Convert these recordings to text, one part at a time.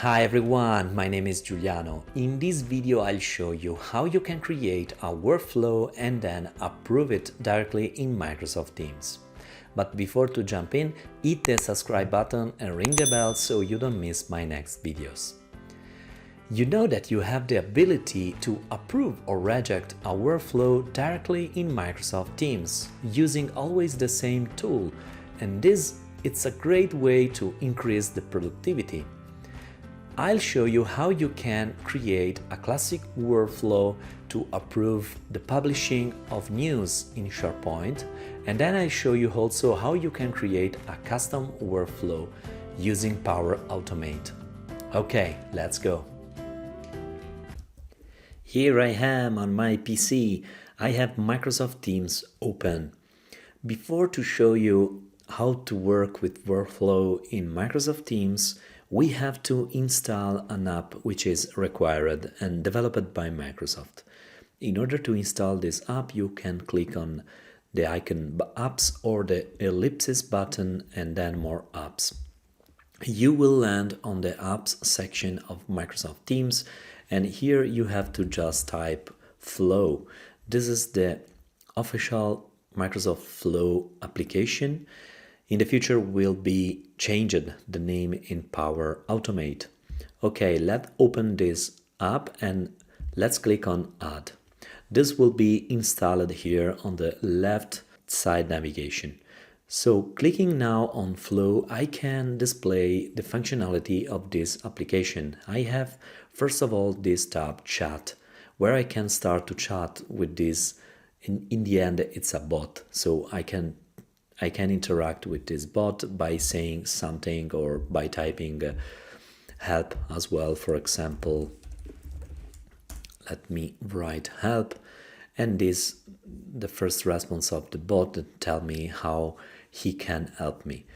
Hi everyone, my name is Giuliano. In this video I'll show you how you can create a workflow and then approve it directly in Microsoft Teams. But before to jump in, hit the subscribe button and ring the bell so you don't miss my next videos. You know that you have the ability to approve or reject a workflow directly in Microsoft Teams using always the same tool, and it's a great way to increase the productivity. I'll show you how you can create a classic workflow to approve the publishing of news in SharePoint, and then I'll show you also how you can create a custom workflow using Power Automate. Okay, let's go. Here I am on my PC. I have Microsoft Teams open. Before to show you how to work with workflow in Microsoft Teams, we have to install an app which is required and developed by Microsoft. In order to install this app, you can click on the icon apps or the ellipsis button and then more apps. You will land on the apps section of Microsoft Teams, and here you have to just type Flow. This is the official Microsoft Flow application. In the future will be changed the name in Power Automate. Okay, let's open this app and let's click on Add. This will be installed here on the left side navigation. So clicking now on Flow, I can display the functionality of this application. I have first of all this tab Chat, where I can start to chat with this. In the end, it's a bot, so I can interact with this bot by saying something or by typing help as well. For example, let me write help, and the first response of the bot tell me how he can help me.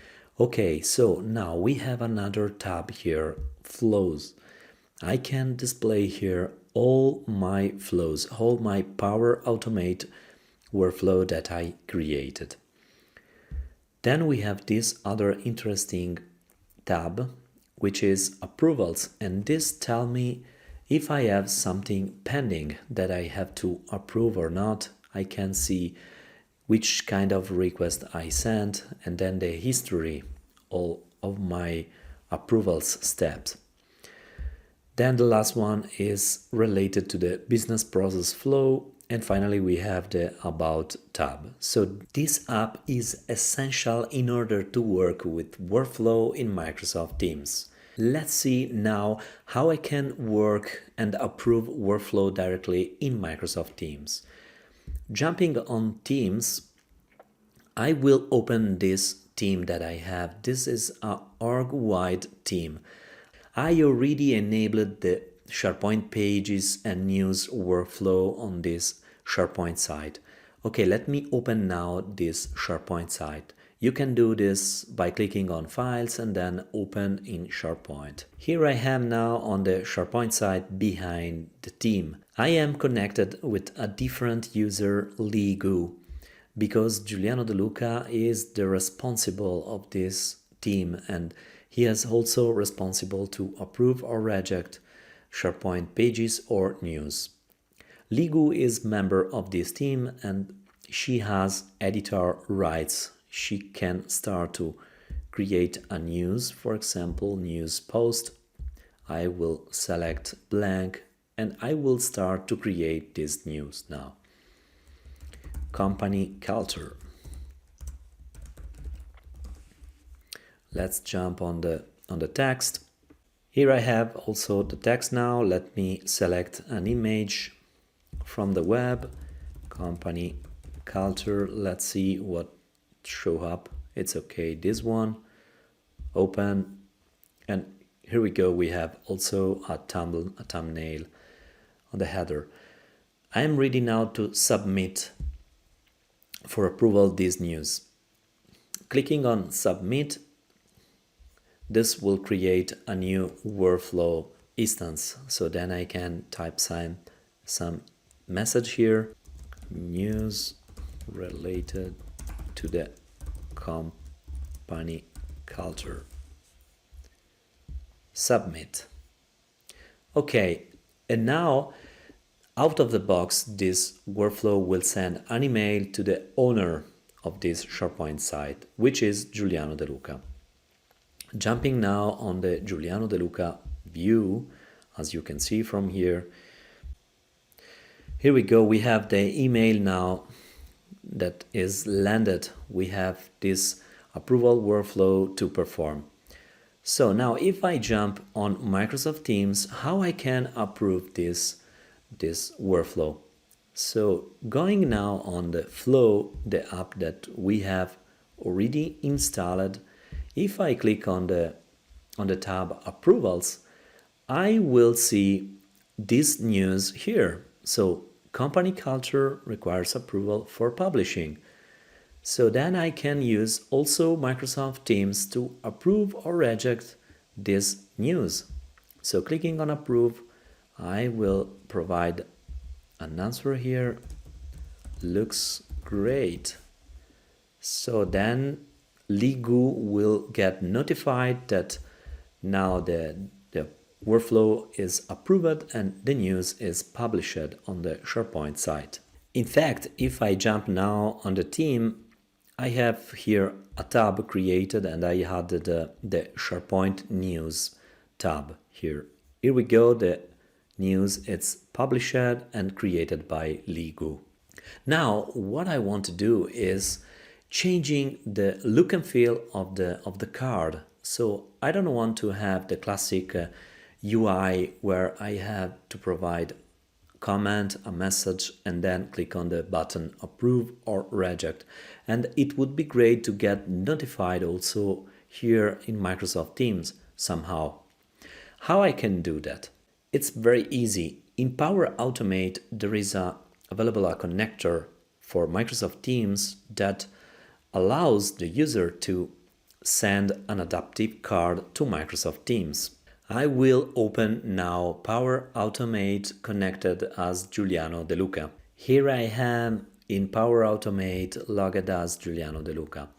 Okay, so now we have another tab here, flows. I can display here all my flows, all my Power Automate workflow that I created. Then we have this other interesting tab, which is approvals, and this tell me if I have something pending that I have to approve or not. I can see which kind of request I sent and then the history all of my approvals steps. Then the last one is related to the business process flow. And finally, we have the About tab. So this app is essential in order to work with workflow in Microsoft Teams. Let's see now how I can work and approve workflow directly in Microsoft Teams. Jumping on Teams, I will open this team that I have. This is an org-wide team. I already enabled the SharePoint pages and news workflow on this SharePoint site. Okay, let me open now this SharePoint site. You can do this by clicking on Files and then Open in SharePoint. Here I am now on the SharePoint site behind the team. I am connected with a different user, Luca, because Giuliano de Luca is the responsible of this team, and he is also responsible to approve or reject SharePoint pages or news. Ligu is member of this team and she has editor rights. She can start to create a news, for example, news post. I will select blank and I will start to create this news now. Company culture. Let's jump on the text. Here I have also the text now. Let me select an image from the web, company culture. Let's see what show up. It's okay, this one. Open, and here we go. We have also a thumbnail on the header. I am ready now to submit for approval this news. Clicking on submit, this will create a new workflow instance. So then I can type some message here, news related to the company culture. Submit. Okay, and now out of the box, this workflow will send an email to the owner of this SharePoint site, which is Giuliano De Luca. Jumping now on the Giuliano De Luca view, as you can see from here, here we go, we have the email now that is landed. We have this approval workflow to perform. So now if I jump on Microsoft Teams, how I can approve this workflow. So going now on the flow, the app that we have already installed, if I click on the tab approvals, I will see this news here. So company culture requires approval for publishing. So then I can use also Microsoft Teams to approve or reject this news. So clicking on approve, I will provide an answer here. Looks great. So then Ligu will get notified that now the workflow is approved and the news is published on the SharePoint site. In fact, if I jump now on the team, I have here a tab created and I added the SharePoint news tab here. Here we go, the news, it's published and created by Ligu. Now, what I want to do is changing the look and feel of the card. So I don't want to have the classic UI where I have to provide comment, a message, and then click on the button approve or reject. And it would be great to get notified also here in Microsoft Teams somehow. How I can do that? It's very easy. In Power Automate, there is available a connector for Microsoft Teams that allows the user to send an adaptive card to Microsoft Teams. I will open now Power Automate connected as Giuliano De Luca. Here I am in Power Automate logged as Giuliano De Luca.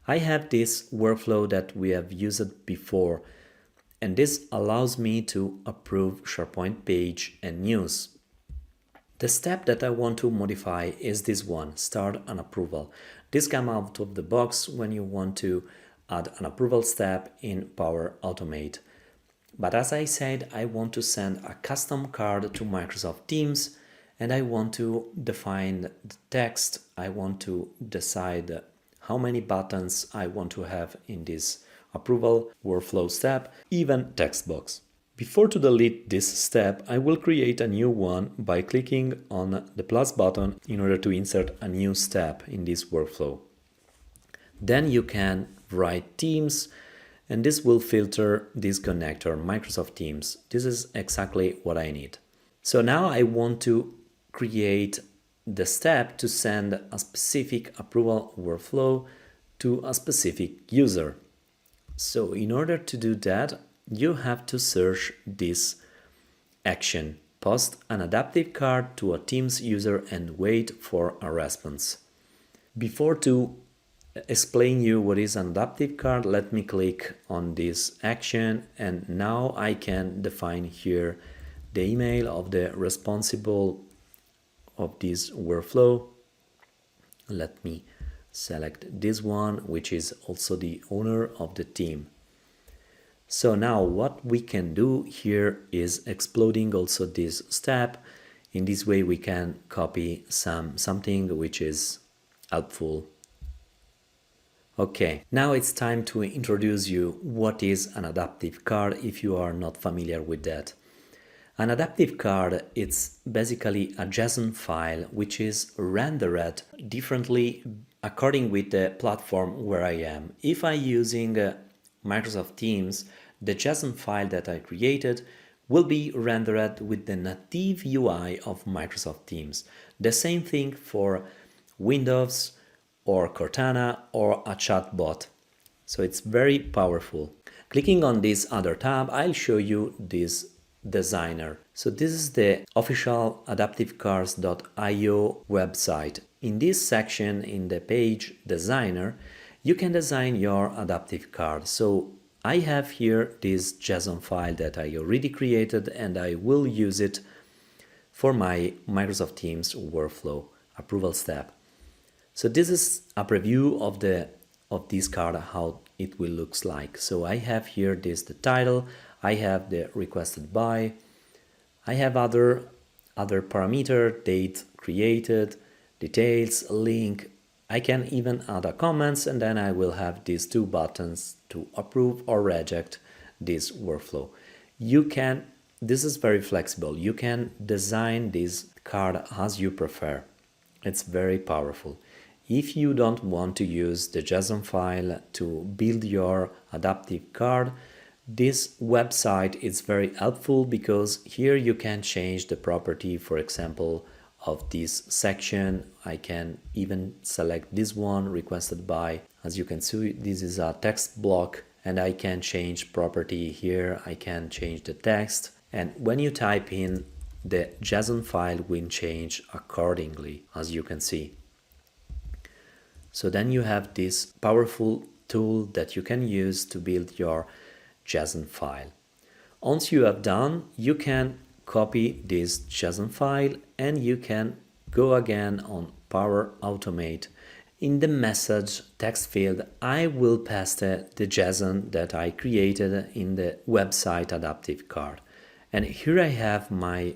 I have this workflow that we have used before, and this allows me to approve SharePoint page and news. The step that I want to modify is this one, start an approval. This comes out of the box when you want to add an approval step in Power Automate. But as I said, I want to send a custom card to Microsoft Teams and I want to define the text. I want to decide how many buttons I want to have in this approval workflow step, even text box. Before to delete this step, I will create a new one by clicking on the plus button in order to insert a new step in this workflow. Then you can write Teams, and this will filter this connector, Microsoft Teams. This is exactly what I need. So now I want to create the step to send a specific approval workflow to a specific user. So in order to do that, you have to search this action, post an adaptive card to a Teams user and wait for a response. Before to explain you what is an adaptive card, let me click on this action and now I can define here the email of the responsible of this workflow. Let me select this one, which is also the owner of the team. So now what we can do here is exploding also this step. In this way we can copy something which is helpful. Okay, now it's time to introduce you what is an adaptive card if you are not familiar with that. An adaptive card is basically a JSON file which is rendered differently according with the platform where I am. If I'm using Microsoft Teams, the JSON file that I created will be rendered with the native UI of Microsoft Teams. The same thing for Windows or Cortana or a chatbot. So it's very powerful. Clicking on this other tab, I'll show you this designer. So this is the official adaptivecars.io website. In this section, in the page designer, you can design your adaptive card. So I have here this JSON file that I already created, and I will use it for my Microsoft Teams workflow approval step. So this is a preview of this card, how it will looks like. So I have here the title, I have the requested by, I have other parameter, date created, details, link. I can even add a comments, and then I will have these two buttons to approve or reject this workflow. This is very flexible. You can design this card as you prefer. It's very powerful. If you don't want to use the JSON file to build your adaptive card, this website is very helpful, because here you can change the property, for example, of this section. I can even select this one, requested by. As you can see, this is a text block, and I can change property here. I can change the text, and when you type in, the JSON file will change accordingly, as you can see. So then you have this powerful tool that you can use to build your JSON file. Once you have done, you can copy this JSON file, and you can go again on Power Automate. In the message text field, I will paste the JSON that I created in the website adaptive card. And here I have my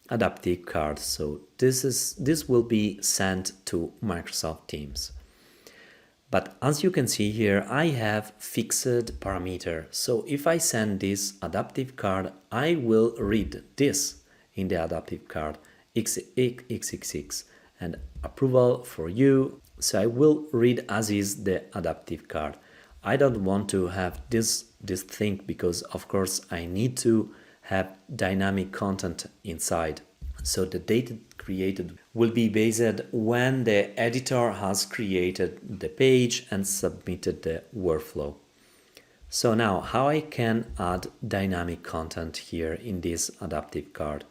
adaptive card. So this will be sent to Microsoft Teams. But as you can see here, I have fixed parameter. So if I send this adaptive card, I will read this in the adaptive card XXX and approval for you. So I will read as is the adaptive card. I don't want to have this thing, because of course I need to have dynamic content inside. So the data created will be based when the editor has created the page and submitted the workflow. So now, how I can add dynamic content here in this adaptive card?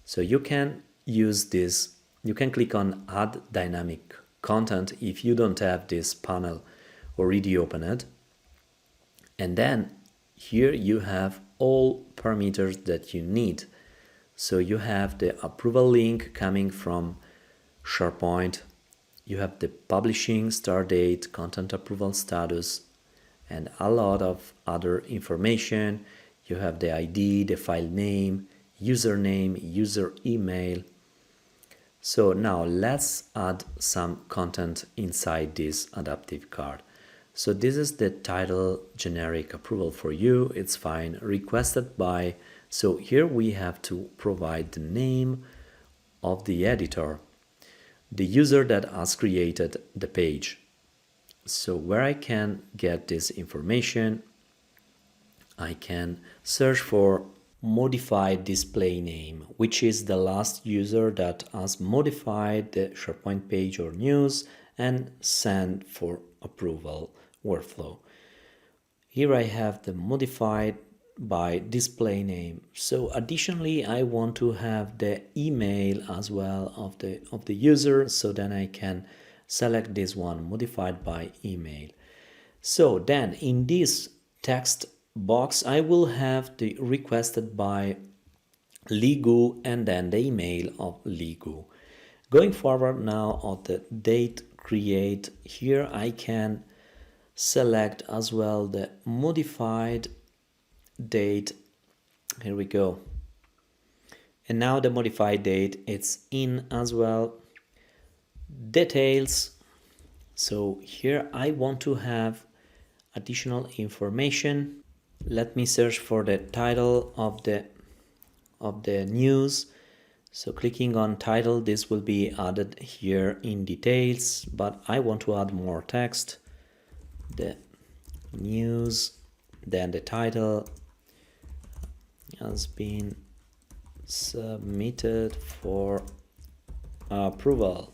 So you can use this, you can click on Add Dynamic Content if you don't have this panel already opened. And then here you have all parameters that you need. So you have the approval link coming from SharePoint, you have the publishing start date, content approval status, and a lot of other information. You have the ID, the file name, username, user email. So now let's add some content inside this adaptive card. So this is the title generic approval for you. It's fine. Requested by. So here we have to provide the name of the editor, the user that has created the page. So where I can get this information, I can search for modified display name, which is the last user that has modified the SharePoint page or news and sent for approval workflow. Here I have the modified by display name. So additionally, I want to have the email as well of the user, so then I can select this one, modified by email. So then in this text box, I will have the requested by Ligu and then the email of Ligu. Going forward now on the date create, here I can select as well the modified date. Here we go. And now the modified date, it's in as well. Details. So here I want to have additional information. Let me search for the title of the news. So clicking on title, this will be added here in details, but I want to add more text. The news, then the title has been submitted for approval.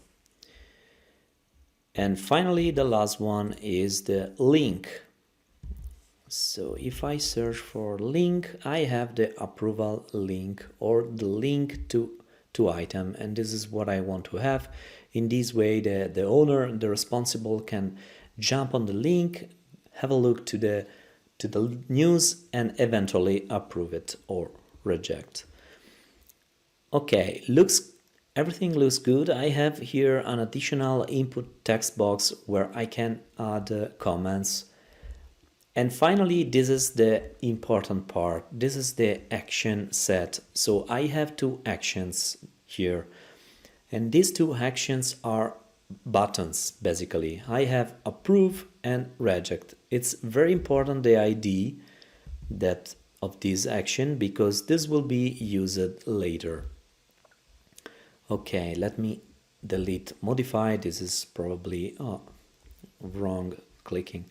And finally, the last one is the link. So if I search for link, I have the approval link or the link to item, and this is what I want to have. In this way, the owner, the responsible, can jump on the link, have a look to to the news and eventually approve it or reject. Okay, everything looks good. I have here an additional input text box where I can add comments. And finally, this is the important part. This is the action set. So I have two actions here. And these two actions are buttons, basically. I have approve and reject. It's very important, the ID that of this action, because this will be used later. Okay, let me delete modify. This is probably wrong clicking.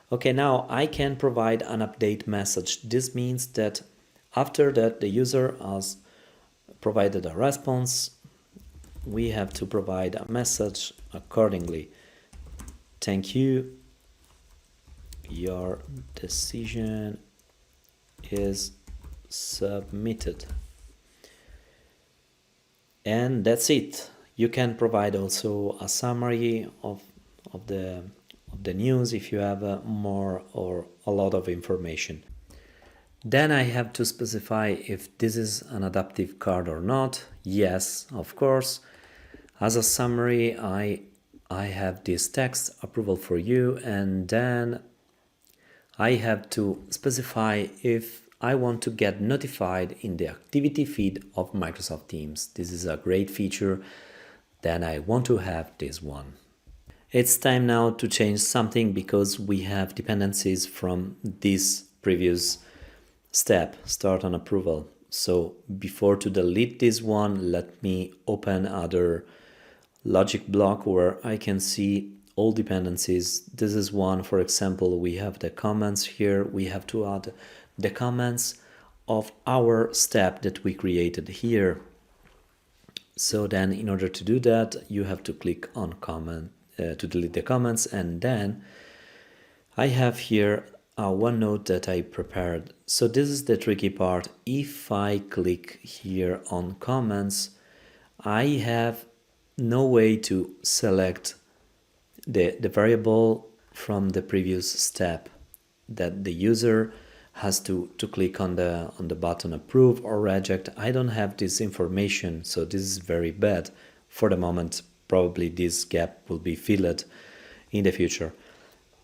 Okay, now I can provide an update message. This means that after that the user has provided a response, we have to provide a message accordingly. Thank you. Your decision is submitted. And that's it. You can provide also a summary of the news if you have more or a lot of information. Then I have to specify if this is an adaptive card or not. Yes, of course. As a summary, I have this text approval for you, and then I have to specify if I want to get notified in the activity feed of Microsoft Teams. This is a great feature. Then I want to have this one. It's time now to change something because we have dependencies from this previous step, start on approval. So before to delete this one, let me open other logic block where I can see all dependencies. This is one, for example, we have the comments here. We have to add the comments of our step that we created here. So then in order to do that, you have to click on comment to delete the comments, and then I have here one note that I prepared. So this is the tricky part. If I click here on comments, I have no way to select the variable from the previous step, that the user has to click on the button approve or reject. I don't have this information, so this is very bad for the moment. Probably this gap will be filled in the future.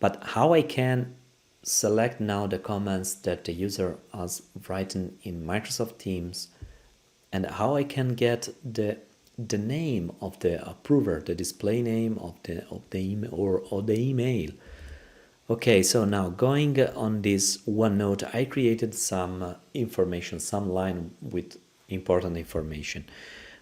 But how I can select now the comments that the user has written in Microsoft Teams, and how I can get the name of the approver, the display name of the email or the email. Okay, so now going on this OneNote, I created some information, some line with important information.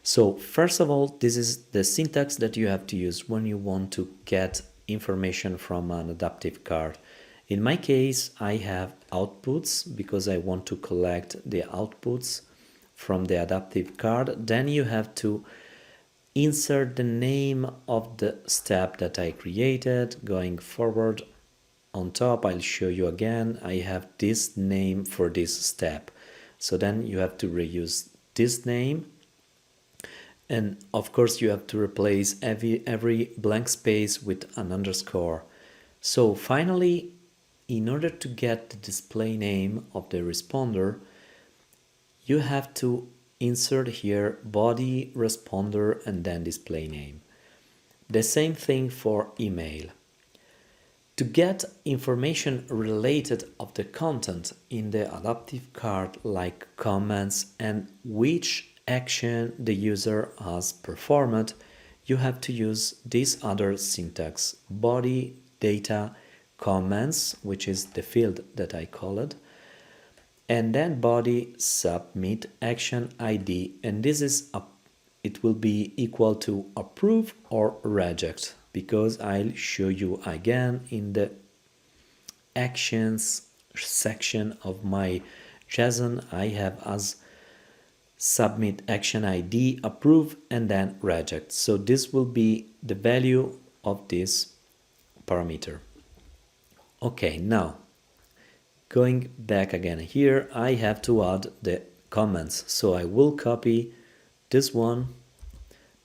So first of all, this is the syntax that you have to use when you want to get information from an adaptive card. In my case, I have outputs because I want to collect the outputs from the adaptive card. Then you have to insert the name of the step that I created. Going forward on top, I'll show you again, I have this name for this step. So then you have to reuse this name. And of course you have to replace every blank space with an underscore. So finally, in order to get the display name of the responder, you have to insert here body, responder, and then display name. The same thing for email. To get information related of the content in the adaptive card, like comments and which action the user has performed, you have to use this other syntax: body, data, comments, which is the field that I called, and then body, submit, action ID, and this is it will be equal to approve or reject, because I'll show you again in the actions section of my JSON. I have as submit action ID, approve, and then reject. So this will be the value of this parameter. Okay, now going back again here, I have to add the comments. So I will copy this one,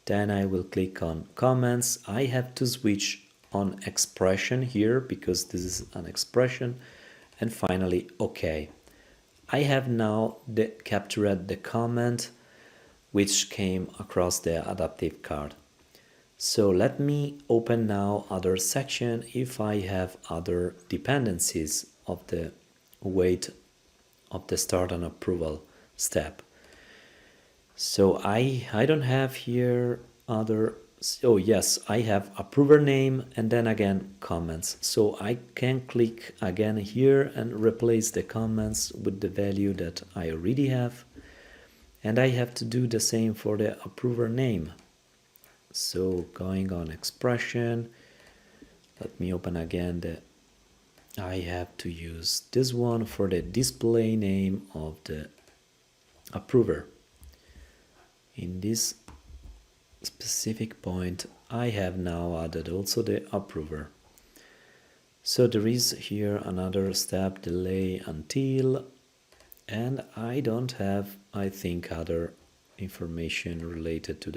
then I will click on comments. I have to switch on expression here because this is an expression, and finally OK. I have now captured the comment which came across the adaptive card. So let me open now other section if I have other dependencies of the wait of the start and approval step. So I don't have here other. Oh yes, I have approver name and then again comments. So I can click again here and replace the comments with the value that I already have. And I have to do the same for the approver name. So going on expression, let me open again the. I have to use this one for the display name of the approver. In this specific point, I have now added also the approver. So there is here another step, delay until, and I don't have, I think, other information related to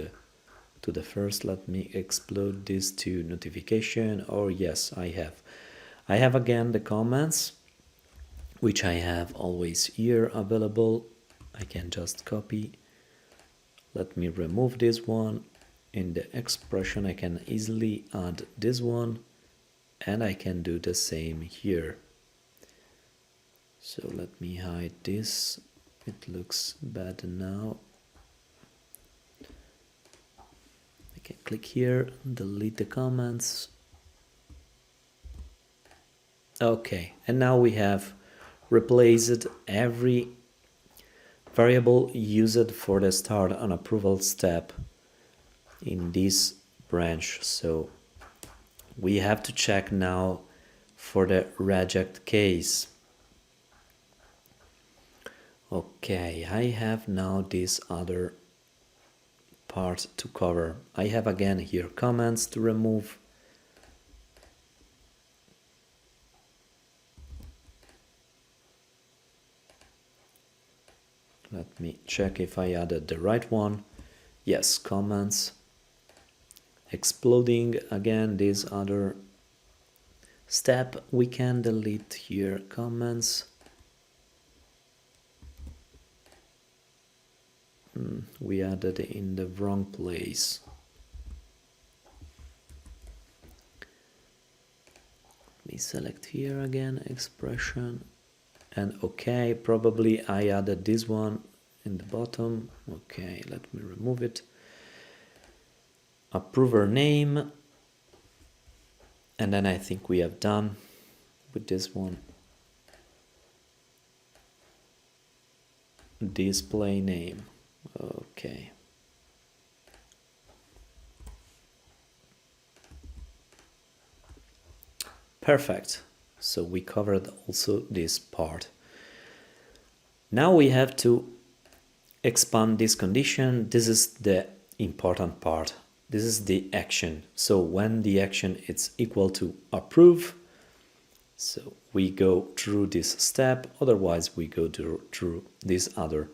the first. Let me explode this to notification. Or yes, I have again the comments, which I have always here available. I can just copy. Let me remove this one. In the expression I can easily add this one, and I can do the same here. So let me hide this. It looks bad now. I can click here, delete the comments. Okay, and now we have replaced every variable used for the start and approval step in this branch. So we have to check now for the reject case. Okay, I have now this other part to cover. I have again here comments to remove. Let me check if I added the right one. Yes, comments. Exploding again this other step. We can delete here comments. We added in the wrong place. Let me select here again expression. And okay, probably I added this one in the bottom. Okay, let me remove it. Approver name, and then I think we have done with this one. Display name. Okay. Perfect. So we covered also this part. Now we have to expand this condition. This is the important part. This is the action. So when the action is equal to approve, so we go through this step, otherwise we go through this other.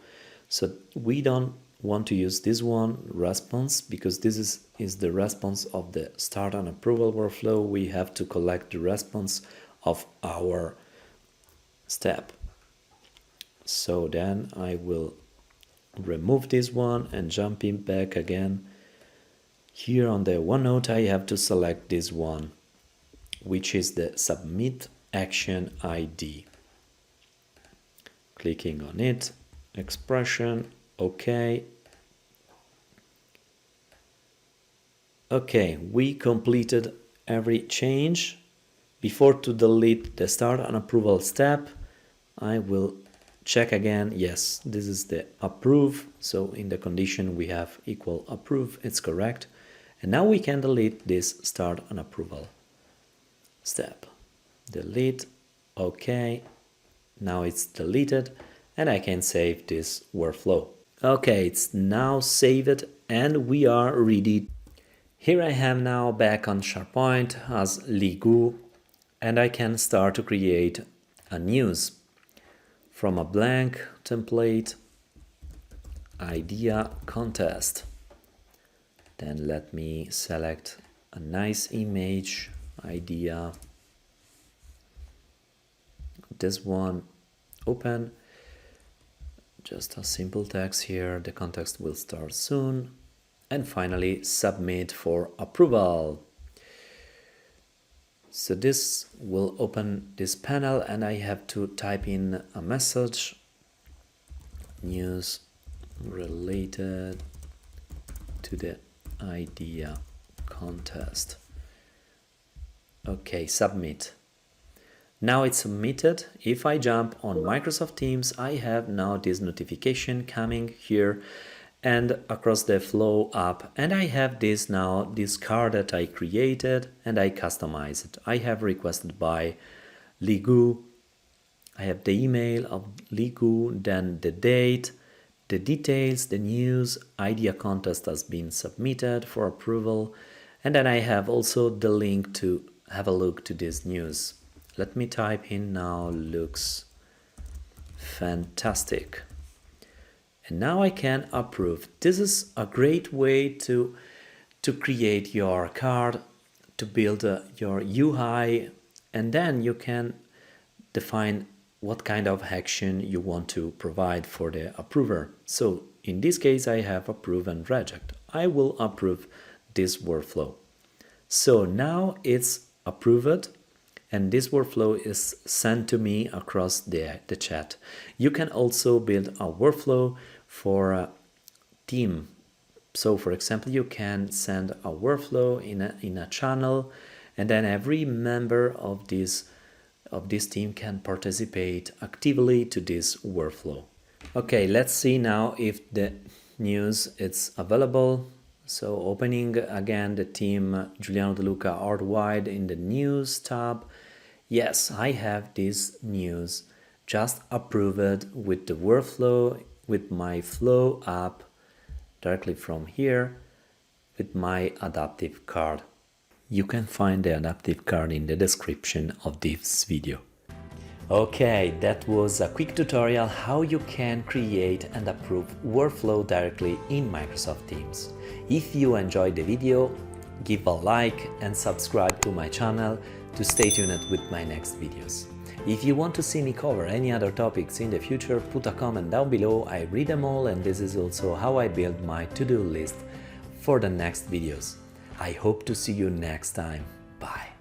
So we don't want to use this one, response, because this is the response of the start and approval workflow. We have to collect the response of our step. So then I will remove this one and jumping back again. Here on the OneNote I have to select this one, which is the submit action ID. Clicking on it, expression, okay. Okay, we completed every change. Before to delete the start and approval step, I will check again. Yes, this is the approve. So in the condition we have equal approve, it's correct. And now we can delete this start and approval step. Delete, okay. Now it's deleted and I can save this workflow. Okay, it's now saved and we are ready. Here I am now back on SharePoint as Ligu, and I can start to create a news from a blank template idea contest. Then let me select a nice image idea. this one open, just a simple text here, the context will start soon, and finally submit for approval. So this will open this panel and I have to type in a message, news related to the idea contest. Okay, submit. Now it's submitted. If I jump on Microsoft Teams, I have now this notification coming here and across the Flow app, and I have this card that I created and I customized it. I have requested by Ligu. I have the email of Ligu, then the date, the details, the news, idea contest has been submitted for approval, and then I have also the link to have a look to this news. Let me type in now, looks fantastic. And now I can approve. This is a great way to create your card, to build your UI, and then you can define what kind of action you want to provide for the approver. So in this case, I have approve and reject. I will approve this workflow. So now it's approved, and this workflow is sent to me across the chat. You can also build a workflow for a team. So for example, you can send a workflow in a channel, and then every member of this team can participate actively to this workflow. Okay, let's see now if the news is available. So opening again the team Giuliano de Luca Art Wide in the news tab. Yes, I have this news just approved with the workflow, with my Flow app directly from here with my adaptive card. You can find the adaptive card in the description of this video. Okay, that was a quick tutorial how you can create and approve workflow directly in Microsoft Teams. If you enjoyed the video, give a like and subscribe to my channel to stay tuned with my next videos. If you want to see me cover any other topics in the future, put a comment down below. I read them all, and this is also how I build my to-do list for the next videos. I hope to see you next time. Bye.